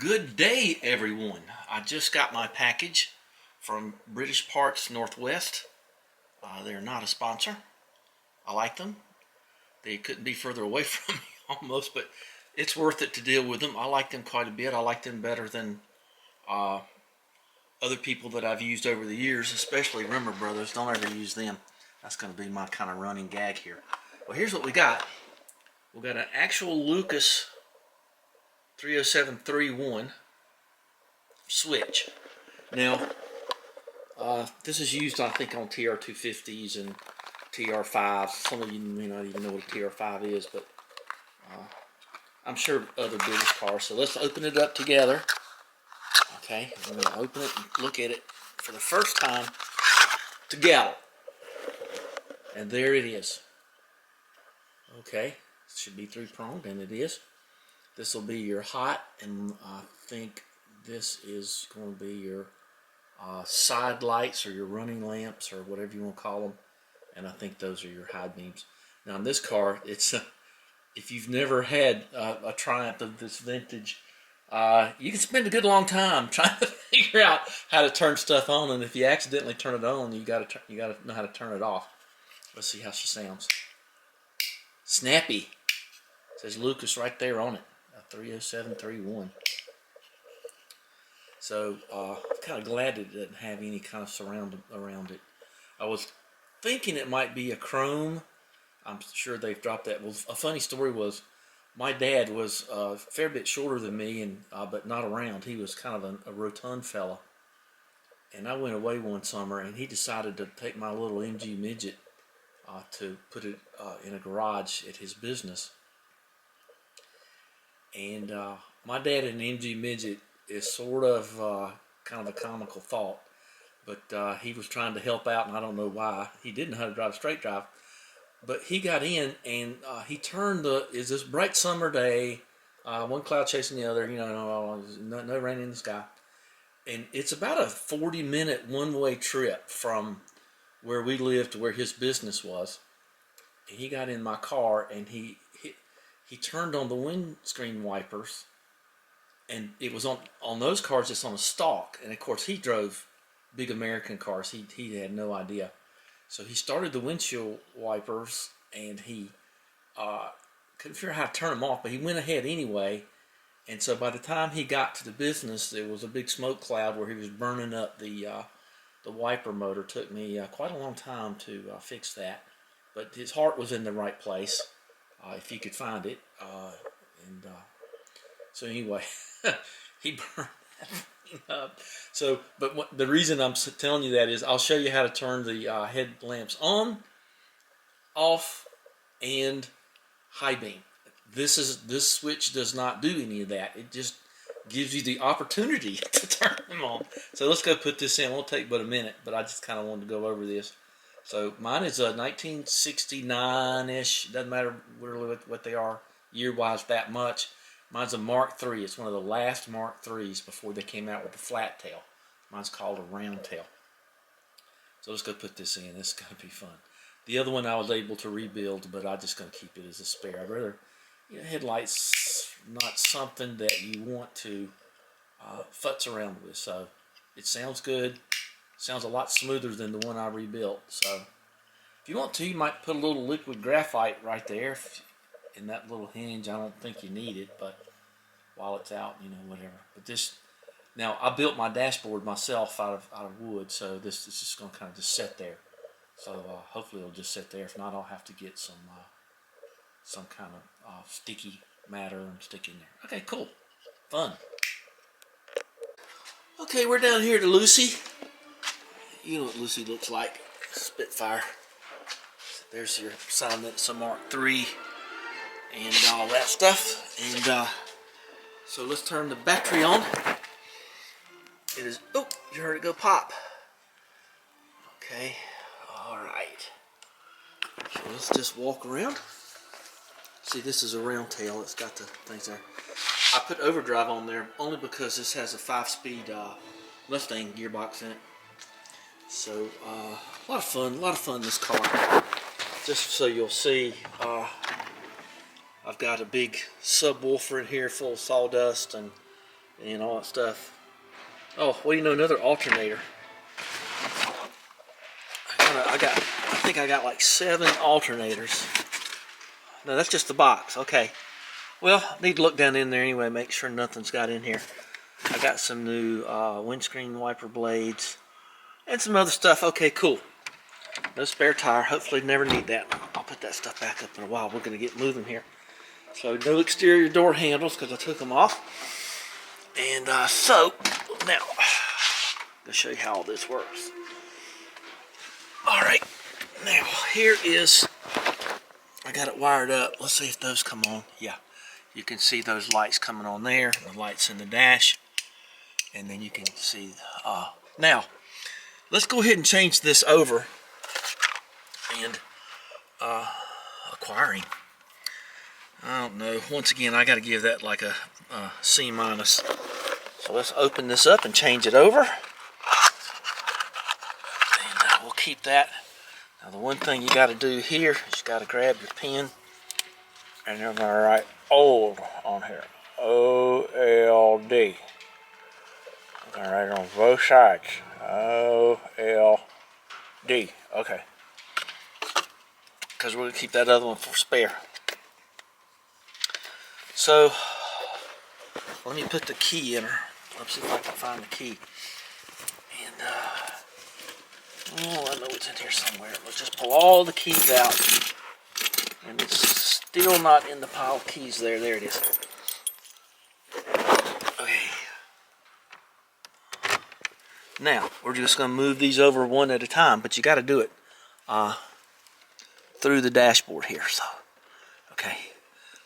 Good day, everyone. I just got my package from British Parts Northwest. They're not a sponsor. I like them. They couldn't be further away from me almost, but it's worth it to deal with them. I like them quite a bit. I like them better than other people that I've used over the years, especially Rimmer Brothers. Don't ever use them. That's going to be my kind of running gag here. Well, here's what we got. We got an actual Lucas 30731 switch. Now, this is used, I think, on TR250s and TR5s. Some of you may not even know what a TR5 is, but I'm sure other British cars. So let's open it up together. Okay, I'm going to open it and look at it for the first time together. And there it is. Okay, it should be three-pronged, and it is. This will be your hot, and I think this is going to be your side lights or your running lamps or whatever you want to call them. And I think those are your high beams. Now in this car, it's if you've never had a Triumph of this vintage, you can spend a good long time trying to figure out how to turn stuff on. And if you accidentally turn it on, you got to know how to turn it off. Let's see how she sounds. Snappy. It says Lucas right there on it. 30731. So I'm kind of glad it doesn't have any kind of surround around it. I was thinking it might be a chrome. I'm sure they've dropped that. Well, a funny story was my dad was a fair bit shorter than me, and but not around. He was kind of a rotund fella. And I went away one summer, and he decided to take my little MG midget to put it in a garage at his business. And my dad and an MG midget is sort of kind of a comical thought, but he was trying to help out, and I don't know why. He didn't know how to drive a straight drive, but he got in, and he turned is this bright summer day, one cloud chasing the other, no rain in the sky, and it's about a 40-minute one-way trip from where we lived to where his business was. And he got in my car, and he turned on the windscreen wipers, and it was on those cars. It's on a stalk, and of course he drove big American cars. He had no idea, so he started the windshield wipers, and he couldn't figure out how to turn them off, but he went ahead anyway. And so by the time he got to the business, there was a big smoke cloud where he was burning up the wiper motor. Took me quite a long time to fix that, but his heart was in the right place. If you could find it, so anyway, he burned that thing up. So, but the reason I'm telling you that is I'll show you how to turn the headlamps on, off, and high beam. This switch does not do any of that. It just gives you the opportunity to turn them on. So let's go put this in. It won't take but a minute, but I just kind of wanted to go over this. So mine is a 1969-ish. Doesn't matter really what they are year-wise that much. Mine's a Mark III. It's one of the last Mark IIIs before they came out with the flat tail. Mine's called a round tail. So let's go put this in. This is going to be fun. The other one I was able to rebuild, but I'm just going to keep it as a spare. I'd rather, headlights not something that you want to futz around with. So it sounds good. Sounds a lot smoother than the one I rebuilt. So if you want to, you might put a little liquid graphite right there in that little hinge. I don't think you need it, but while it's out, whatever. But this, now I built my dashboard myself out of wood, so this is just going to kind of just sit there. So hopefully it'll just sit there. If not, I'll have to get some kind of sticky matter and stick in there. Okay, cool, fun. Okay, we're down here to Lucy. You know what Lucy looks like, Spitfire. There's your Silencer Mark III and all that stuff. And so let's turn the battery on. It is, oh, you heard it go pop. Okay, all right. So let's just walk around. See, this is a round tail. It's got the things there. I put overdrive on there only because this has a 5-speed Mustang gearbox in it. So a lot of fun in this car. Just so you'll see, I've got a big subwoofer in here full of sawdust, and and all that stuff. Oh, well, you know, another alternator. I think I got like 7 alternators. No, that's just the box. Okay. Well, I need to look down in there anyway, make sure nothing's got in here. I got some new windscreen wiper blades and some other stuff. Okay, cool. No spare tire. Hopefully never need that. I'll put that stuff back up in a while. We're going to get moving here. So no exterior door handles because I took them off. And so now I'm going to show you how all this works. Alright, now here is, I got it wired up. Let's see if those come on. Yeah, you can see those lights coming on there, the lights in the dash, and then you can see, now, let's go ahead and change this over and acquiring. I don't know, once again, I got to give that like a C minus. So let's open this up and change it over. Keep that. Now the one thing you got to do here is you got to grab your pen and you're going to write old on here. O-L-D. I'm going to write it on both sides. O-L-D. Okay. Because we're going to keep that other one for spare. So let me put the key in her. Let's see if I can find the key. And oh, I know it's in here somewhere. Let's just pull all the keys out. And it's still not in the pile of keys there. There it is. Okay. Now, we're just going to move these over one at a time, but you got to do it through the dashboard here. So, okay.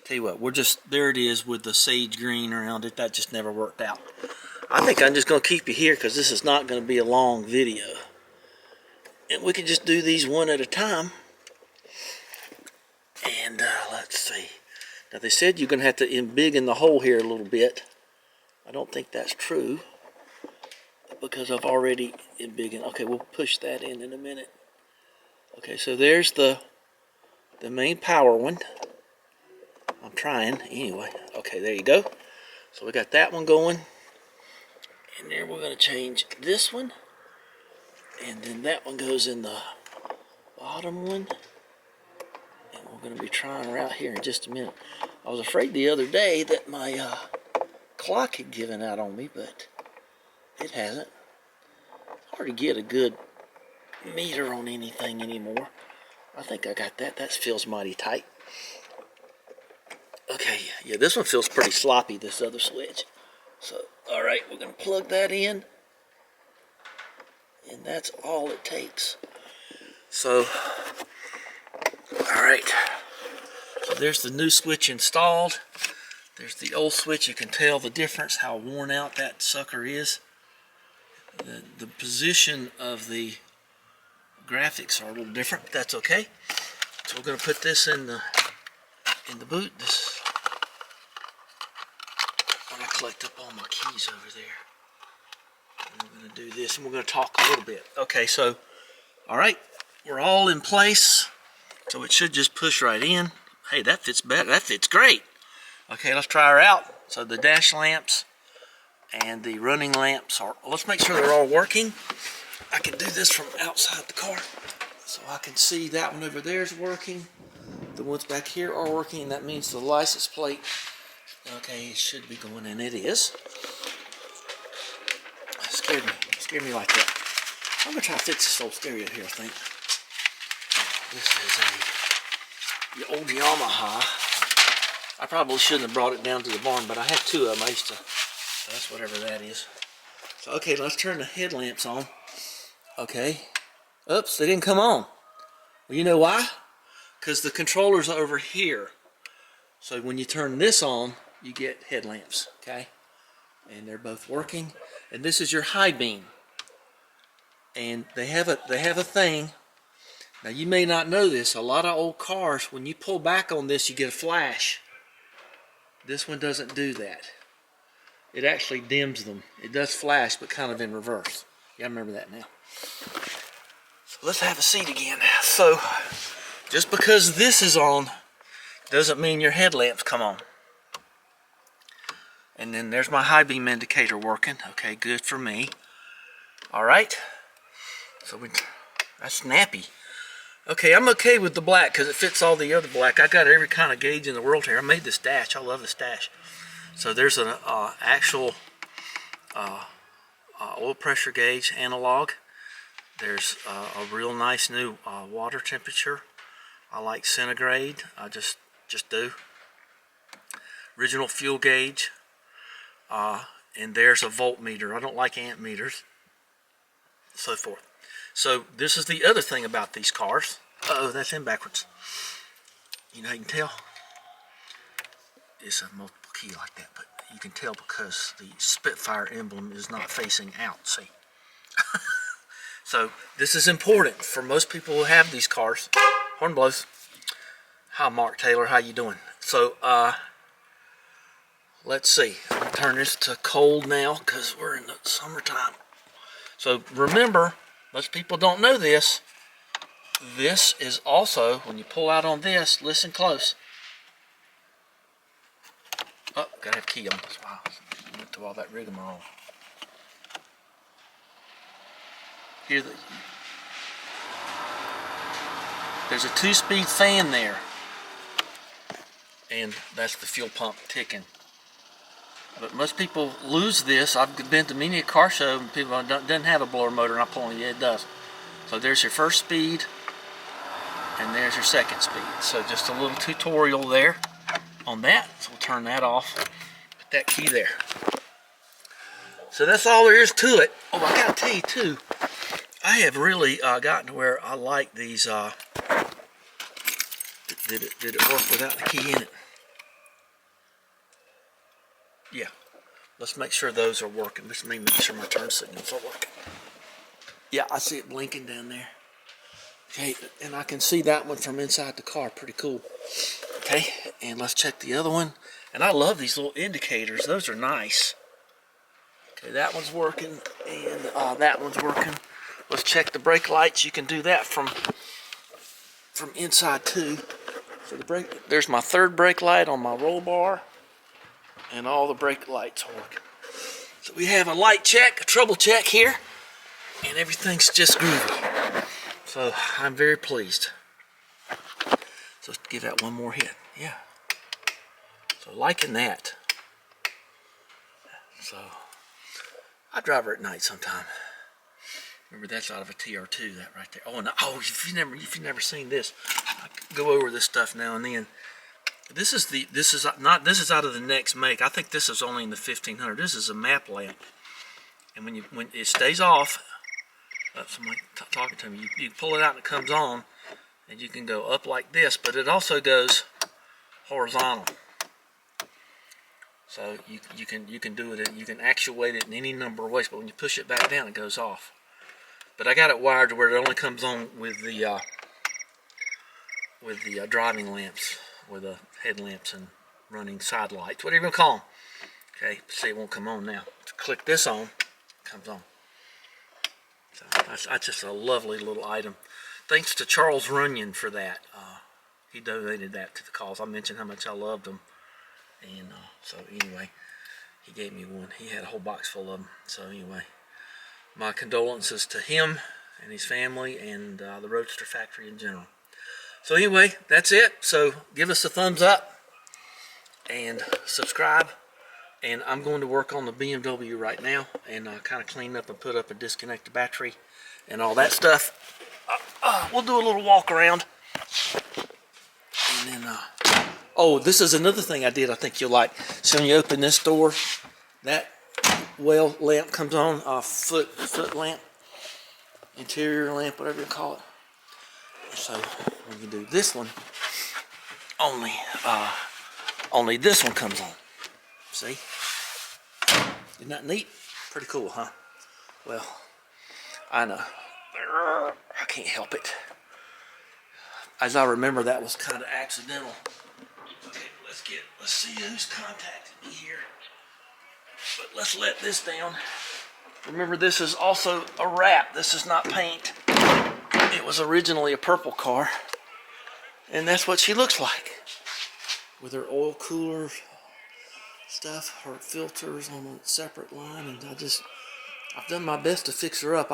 Tell you what, we're just, there it is with the sage green around it. That just never worked out. I think I'm just going to keep you here because this is not going to be a long video. And we can just do these one at a time. And let's see. Now they said you're going to have to embiggen the hole here a little bit. I don't think that's true. Because I've already embiggened. Okay, we'll push that in a minute. Okay, so there's the main power one. I'm trying anyway. Okay, there you go. So we got that one going. And there we're going to change this one. And then that one goes in the bottom one. And we're going to be trying her out here in just a minute. I was afraid the other day that my clock had given out on me, but it hasn't. Hard to get a good meter on anything anymore. I think I got that. That feels mighty tight. Okay, yeah, this one feels pretty sloppy, this other switch. So, alright, we're going to plug that in. And that's all it takes. So, alright. So there's the new switch installed. There's the old switch. You can tell the difference, how worn out that sucker is. The position of the graphics are a little different, but that's okay. So we're going to put this in the boot. This, I'm going to collect up all my keys over there. And we're going to do this, and we're going to talk a little bit. Okay, so, all right, we're all in place. So it should just push right in. Hey, that fits better. That fits great. Okay, let's try her out. So the dash lamps and the running lamps are, let's make sure they're all working. I can do this from outside the car. So I can see that one over there is working. The ones back here are working, and that means the license plate, okay, it should be going, and it is. That scared me like that. I'm gonna try to fix this old stereo here, I think. This is the old Yamaha. I probably shouldn't have brought it down to the barn, but I had 2 of them. I used to, so that's whatever that is. So, okay, let's turn the headlamps on. Okay. Oops, they didn't come on. Well, you know why? Because the controller's over here. So when you turn this on, you get headlamps, okay? And they're both working. And this is your high beam. And they have a thing. Now you may not know this. A lot of old cars, when you pull back on this, you get a flash. This one doesn't do that. It actually dims them. It does flash, but kind of in reverse. Yeah, I remember that now. So let's have a seat again. So, just because this is on, doesn't mean your headlamps come on. And then there's my high beam indicator working. Okay, good for me. All right. So that's snappy. Okay, I'm okay with the black because it fits all the other black. I got every kind of gauge in the world here. I made this dash. I love this dash. So there's an actual oil pressure gauge analog. There's a real nice new water temperature. I like centigrade. I just do. Original fuel gauge. And there's a voltmeter. I don't like amp meters. So forth. So this is the other thing about these cars. Uh-oh, that's in backwards. You know, you can tell. It's a multiple key like that, but you can tell because the Spitfire emblem is not facing out, see? So this is important for most people who have these cars. Horn blows. Hi, Mark Taylor, how you doing? So, let's see. I'll turn this to cold now because we're in the summertime. So remember, most people don't know this. This is also, when you pull out on this, listen close. Oh, gotta have key on this. Wow, I went through all that rigmarole. Hear the, there's a 2-speed fan there, and that's the fuel pump ticking. But most people lose this. I've been to many a car show and people doesn't have a blower motor, and I'm pulling it does. So there's your first speed, and there's your second speed. So just a little tutorial there on that. So we'll turn that off. Put that key there. So that's all there is to it. Oh, I gotta tell you too, I have really gotten to where I like these. Did it work without the key in it? Yeah. Let's make sure those are working. Let's make sure my turn signals are working. Yeah, I see it blinking down there. Okay, and I can see that one from inside the car. Pretty cool. Okay, and let's check the other one. And I love these little indicators. Those are nice. Okay, that one's working, and that one's working. Let's check the brake lights. You can do that from inside too. So there's my third brake light on my roll bar, and all the brake lights are working. So we have a light check, a trouble check here, and everything's just groovy. So I'm very pleased. So let's give that one more hit. Yeah. So liking that. So I drive her at night sometime. Remember, that's out of a TR2, that right there. Oh, and if you've never seen this, I go over this stuff now and then. This is out of the next make. I think this is only in the 1500. This is a map lamp, and when it stays off, somebody talking to me, you pull it out and it comes on, and you can go up like this, but it also goes horizontal. So you can do it. You can actuate it in any number of ways, but when you push it back down, it goes off. But I got it wired to where it only comes on with the driving lamps, with the headlamps and running side lights, whatever you want to call them. Okay, see, it won't come on now. Click this on, it comes on. So that's just a lovely little item. Thanks to Charles Runyon for that. He donated that to the cause. I mentioned how much I loved him, and so anyway, he gave me one. He had a whole box full of them. So anyway, my condolences to him and his family and the Roadster factory in general. So anyway, that's it. So give us a thumbs up and subscribe. And I'm going to work on the BMW right now and kind of clean up and put up a disconnected battery and all that stuff. We'll do a little walk around. And then, oh, this is another thing I did I think you'll like. So when you open this door, that well lamp comes on, foot lamp, interior lamp, whatever you call it. So when you do this one, only this one comes on. See? Isn't that neat? Pretty cool, huh? Well, I know. I can't help it. As I remember, that was kind of accidental. Okay, let's see who's contacted me here. But let's let this down. Remember, this is also a wrap. This is not paint. It was originally a purple car. And that's what she looks like. With her oil cooler, stuff, her filters on a separate line, and I've done my best to fix her up.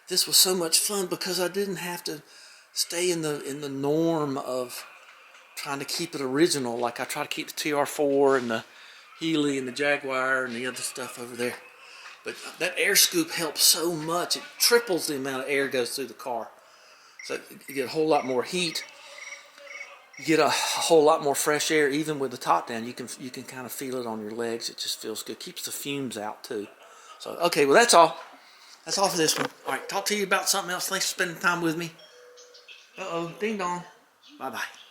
This was so much fun because I didn't have to stay in the norm of trying to keep it original. Like I try to keep the TR4 and the Healy and the Jaguar and the other stuff over there. But that air scoop helps so much. It triples the amount of air goes through the car. So you get a whole lot more heat. You get a whole lot more fresh air, even with the top down. You can kind of feel it on your legs. It just feels good. Keeps the fumes out too. So okay, well that's all. That's all for this one. All right, talk to you about something else. Thanks for spending time with me. Uh-oh, ding dong. Bye-bye.